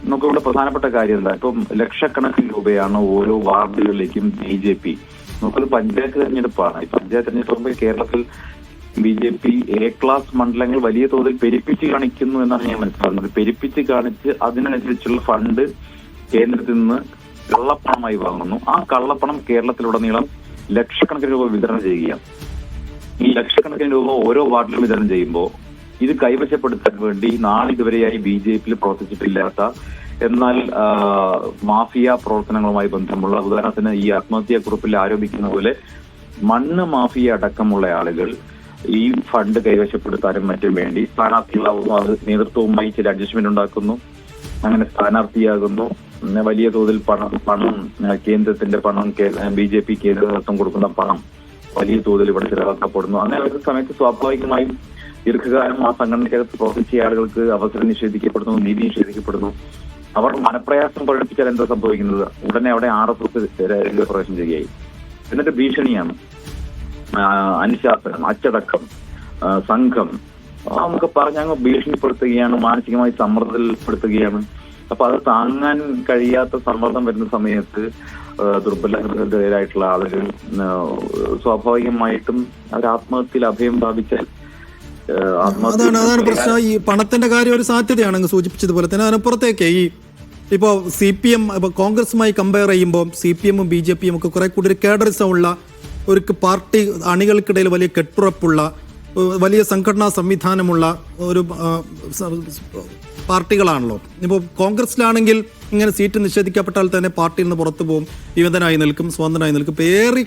നമുക്കിവിടെ പ്രധാനപ്പെട്ട കാര്യം എന്താ, ഇപ്പം ലക്ഷക്കണക്കിന് രൂപയാണ് ഓരോ വാർഡുകളിലേക്കും BJP. നമുക്കൊരു പഞ്ചായത്ത് തെരഞ്ഞെടുപ്പാണ്. ഈ പഞ്ചായത്ത് തെരഞ്ഞെടുപ്പ് കേരളത്തിൽ BJP A ക്ലാസ് മണ്ഡലങ്ങൾ വലിയ തോതിൽ പെരുപ്പിച്ച് കാണിക്കുന്നു എന്നാണ് ഞാൻ മനസ്സിലാക്കുന്നത്. പെരുപ്പിച്ച് കാണിച്ച് അതിനനുസരിച്ചുള്ള ഫണ്ട് കേന്ദ്രത്തിൽ നിന്ന് കള്ളപ്പണമായി വാങ്ങുന്നു. ആ കള്ളപ്പണം കേരളത്തിലുടനീളം ലക്ഷക്കണക്കിന് രൂപ വിതരണം ചെയ്യുകയാണ്. ഈ ലക്ഷക്കണക്കിന് രൂപ ഓരോ വാർഡിലും വിതരണം ചെയ്യുമ്പോൾ ഇത് കൈവശപ്പെടുത്താൻ വേണ്ടി നാളിതുവരെയായി BJP പ്രവർത്തിച്ചിട്ടില്ലാത്ത എന്നാൽ മാഫിയ പ്രവർത്തനങ്ങളുമായി ബന്ധമുള്ള, ഉദാഹരണത്തിന് ഈ ആത്മഹത്യാക്കുറിപ്പിൽ ആരോപിക്കുന്ന പോലെ മണ്ണ് മാഫിയ അടക്കമുള്ള ആളുകൾ ഈ ഫണ്ട് കൈവശപ്പെടുത്താനും മറ്റും വേണ്ടി സ്ഥാനാർത്ഥികളാവുന്നു. അത് നേതൃത്വവുമായി ചില അഡ്ജസ്റ്റ്മെന്റ് ഉണ്ടാക്കുന്നു, അങ്ങനെ സ്ഥാനാർത്ഥിയാകുന്നു. വലിയ തോതിൽ പണം കേന്ദ്രത്തിന്റെ പണം, BJP കേന്ദ്ര നേതൃത്വം കൊടുക്കുന്ന പണം വലിയ തോതിൽ ഇവിടെ ചിലവാക്കപ്പെടുന്നു. അങ്ങനെ ഒരു സമയത്ത് സ്വാഭാവികമായും ദീർഘകാലം ആ സംഘടനയ്ക്കകത്ത് പ്രവർത്തിച്ച ആളുകൾക്ക് അവസരം നിഷേധിക്കപ്പെടുന്നു, നീതി നിഷേധിക്കപ്പെടുന്നു. അവർ മനപ്രയാസം പഠിപ്പിച്ചാൽ എന്താ സംഭവിക്കുന്നത്? ഉടനെ അവിടെ RSS രംഗപ്രവേശം ചെയ്യുകയായി. എന്നിട്ട് ഭീഷണിയാണ്, അനുശാസനം, അച്ചടക്കം, സംഘം നമുക്ക് പറഞ്ഞങ്ങ് ഭീഷണിപ്പെടുത്തുകയാണ്, മാനസികമായി സമ്മർദ്ദത്തിൽപ്പെടുത്തുകയാണ്. അപ്പൊ അത് താങ്ങാൻ കഴിയാത്ത സമ്മർദ്ദം വരുന്ന സമയത്ത് ദുർബലരായിട്ടുള്ള ആളുകൾ സ്വാഭാവികമായിട്ടും അവർ ആത്മഹത്യയിൽ അഭയം പ്രാപിച്ചാൽ അതാണ് പ്രശ്നം. ഈ പണത്തിന്റെ കാര്യം ഒരു സാധ്യതയാണ് അങ്ങ് സൂചിപ്പിച്ചതുപോലെ തന്നെ. അതിനപ്പുറത്തേക്ക് ഇപ്പോ CPM കോൺഗ്രസുമായി കമ്പയർ ചെയ്യുമ്പോൾ CPM-ഉം BJP-യും ഒക്കെ കുറെ കൂടി ഒരു കേഡറിസം ഉള്ള, ഒരു പാർട്ടി അണികൾക്കിടയിൽ വലിയ കെട്ടുറപ്പുള്ള, വലിയ സംഘടനാ സംവിധാനമുള്ള ഒരു പാർട്ടികളാണല്ലോ. ഇപ്പോൾ കോൺഗ്രസിലാണെങ്കിൽ ഇങ്ങനെ സീറ്റ് നിഷേധിക്കപ്പെട്ടാൽ തന്നെ പാർട്ടിയിൽ നിന്ന് പുറത്തു പോകും, വിമതനായി നിൽക്കും, സ്വതന്ത്രനായി നിൽക്കും. ഏറി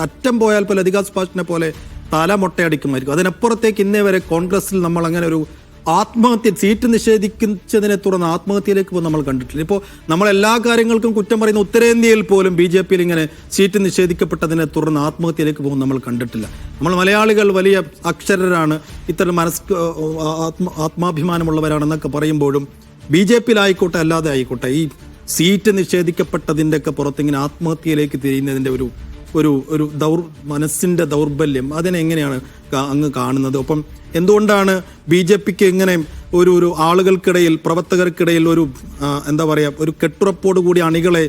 അറ്റം പോയാൽ പോലെ അധികാ സുഭാഷിനെ പോലെ തല മൊട്ടയടിക്കുമായിരിക്കും. അതിനപ്പുറത്തേക്ക് ഇന്നേ വരെ കോൺഗ്രസിൽ നമ്മൾ അങ്ങനെ ഒരു ആത്മഹത്യ, സീറ്റ് നിഷേധിച്ചതിനെ തുടർന്ന് ആത്മഹത്യയിലേക്ക് പോലും നമ്മൾ കണ്ടിട്ടില്ല. ഇപ്പോൾ നമ്മൾ എല്ലാ കാര്യങ്ങൾക്കും കുറ്റം പറയുന്ന ഉത്തരേന്ത്യയിൽ പോലും BJP-യിൽ ഇങ്ങനെ സീറ്റ് നിഷേധിക്കപ്പെട്ടതിനെ തുടർന്ന് ആത്മഹത്യയിലേക്ക് പോകും നമ്മൾ കണ്ടിട്ടില്ല. നമ്മൾ മലയാളികൾ വലിയ അക്ഷരരാണ്, ഇത്തരം ആത്മാഭിമാനമുള്ളവരാണെന്നൊക്കെ പറയുമ്പോഴും BJP-യിലായിക്കോട്ടെ അല്ലാതെ ആയിക്കോട്ടെ ഈ സീറ്റ് നിഷേധിക്കപ്പെട്ടതിൻ്റെ ഒക്കെ പുറത്തിങ്ങനെ ആത്മഹത്യയിലേക്ക് തിരിയുന്നതിൻ്റെ ഒരു മനസ്സിന്റെ ദൗർബല്യം അതിനെങ്ങനെയാണ് അങ്ങ് കാണുന്നത്? ഒപ്പം എന്തുകൊണ്ടാണ് BJP-ക്ക് ഇങ്ങനെ ഒരു ആളുകൾക്കിടയിൽ, പ്രവർത്തകർക്കിടയിൽ ഒരു എന്താ പറയുക, ഒരു കെട്ടുറപ്പോടുകൂടി അണികളെ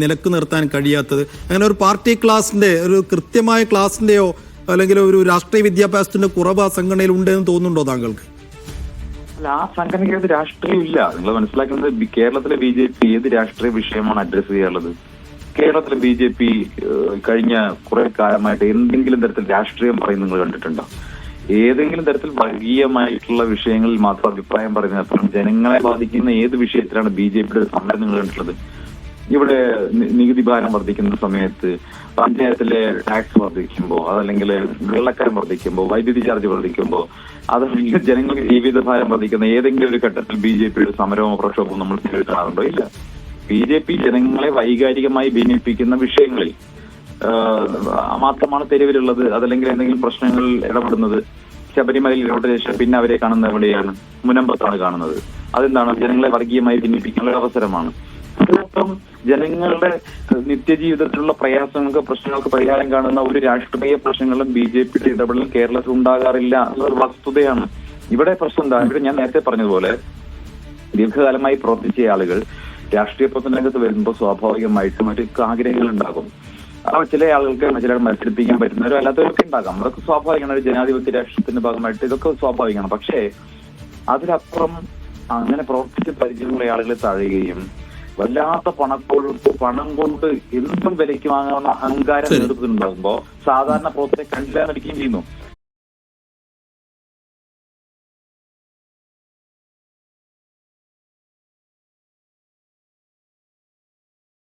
നിലക്ക് നിർത്താൻ കഴിയാത്തത്? അങ്ങനെ ഒരു പാർട്ടി ക്ലാസിന്റെ, ഒരു കൃത്യമായ ക്ലാസിന്റെയോ അല്ലെങ്കിൽ ഒരു രാഷ്ട്രീയ വിദ്യാഭ്യാസത്തിന്റെ കുറവ് ആ സംഘടനയിൽ ഉണ്ടെന്ന് തോന്നുന്നുണ്ടോ താങ്കൾക്ക്? അല്ല, ആ സംഘടനയ്ക്കകത്ത് രാഷ്ട്രീയം ഇല്ല. നിങ്ങൾ മനസ്സിലാക്കുന്നത് കേരളത്തിലെ BJP ഏത് രാഷ്ട്രീയ വിഷയമാണ് അഡ്രസ് ചെയ്യാനുള്ളത്? കേരളത്തിലെ BJP കഴിഞ്ഞ കുറെ കാലമായിട്ട് എന്തെങ്കിലും തരത്തിൽ രാഷ്ട്രീയം പറയുന്നത് നിങ്ങൾ കണ്ടിട്ടുണ്ടോ? ഏതെങ്കിലും തരത്തിൽ വർഗീയമായിട്ടുള്ള വിഷയങ്ങളിൽ മാത്രം അഭിപ്രായം പറയുന്നത്, ജനങ്ങളെ ബാധിക്കുന്ന ഏത് വിഷയത്തിലാണ് BJP-യുടെ സമരം നിങ്ങൾ കണ്ടിട്ടുള്ളത്? ഇവിടെ നികുതി ഭാരം വർദ്ധിക്കുന്ന സമയത്ത്, പഞ്ചായത്തിലെ ടാക്സ് വർദ്ധിക്കുമ്പോൾ, അതല്ലെങ്കിൽ വെള്ളക്കരം വർദ്ധിക്കുമ്പോൾ, വൈദ്യുതി ചാർജ് വർദ്ധിക്കുമ്പോൾ, അതല്ലെങ്കിൽ ജനങ്ങൾക്ക് ജീവിതഭാരം വർദ്ധിക്കുന്ന ഏതെങ്കിലും ഒരു ഘട്ടത്തിൽ BJP-യുടെ സമരമോ പ്രക്ഷോഭമോ നമ്മൾ കാണാറുണ്ടോ? ഇല്ല. BJP ജനങ്ങളെ വൈകാരികമായി ഭിന്നിപ്പിക്കുന്ന വിഷയങ്ങളിൽ മാത്രമാണ് തെരുവിലുള്ളത്. അതല്ലെങ്കിൽ എന്തെങ്കിലും പ്രശ്നങ്ങളിൽ ഇടപെടുന്നത്. ശബരിമലയിൽ ഇടപെട്ട ശേഷം പിന്നെ അവരെ കാണുന്നത് എവിടെയാണ്? മുനമ്പത്താണ് കാണുന്നത്. അതെന്താണ്? ജനങ്ങളെ വർഗീയമായി ഭിന്നിപ്പിക്കാനുള്ള അവസരമാണ്. അതിനൊപ്പം ജനങ്ങളുടെ നിത്യജീവിതത്തിലുള്ള പ്രയാസങ്ങൾക്ക്, പ്രശ്നങ്ങൾക്ക് പരിഹാരം കാണുന്ന ഒരു രാഷ്ട്രീയ പ്രശ്നങ്ങളും BJP-യുടെ ഇടപെടൽ കേരളത്തിൽ ഉണ്ടാകാറില്ല എന്നൊരു വസ്തുതയാണ്. ഇവിടെ പ്രശ്നം എന്താ? ഇവിടെ ഞാൻ നേരത്തെ പറഞ്ഞതുപോലെ ദീർഘകാലമായി പ്രവർത്തിച്ച ആളുകൾ രാഷ്ട്രീയ പ്രവർത്തന രംഗത്ത് വരുമ്പോൾ സ്വാഭാവികമായിട്ടും ഒരു ആഗ്രഹങ്ങൾ ഉണ്ടാകും. ചില ആളുകൾക്ക് ചില മത്സരിപ്പിക്കാൻ പറ്റുന്നവരും അല്ലാത്തവരൊക്കെ ഉണ്ടാകാം. അതൊക്കെ സ്വാഭാവികമാണ്. ഒരു ജനാധിപത്യ രാഷ്ട്രീയത്തിന്റെ ഭാഗമായിട്ട് ഇതൊക്കെ സ്വാഭാവികമാണ്. പക്ഷേ അതിലപ്പുറം അങ്ങനെ പ്രവർത്തിച്ച് പരിചയമുള്ള ആളുകളെ തഴയുകയും വല്ലാത്ത പണം കൊണ്ട് എന്തും വിലയ്ക്ക് വാങ്ങാവുന്ന അഹങ്കാരം നേതൃത്വത്തിനുണ്ടാകുമ്പോൾ സാധാരണ പ്രവർത്തകരെ കണ്ടില്ലാന്നിരിക്കുകയും ചെയ്യുന്നു.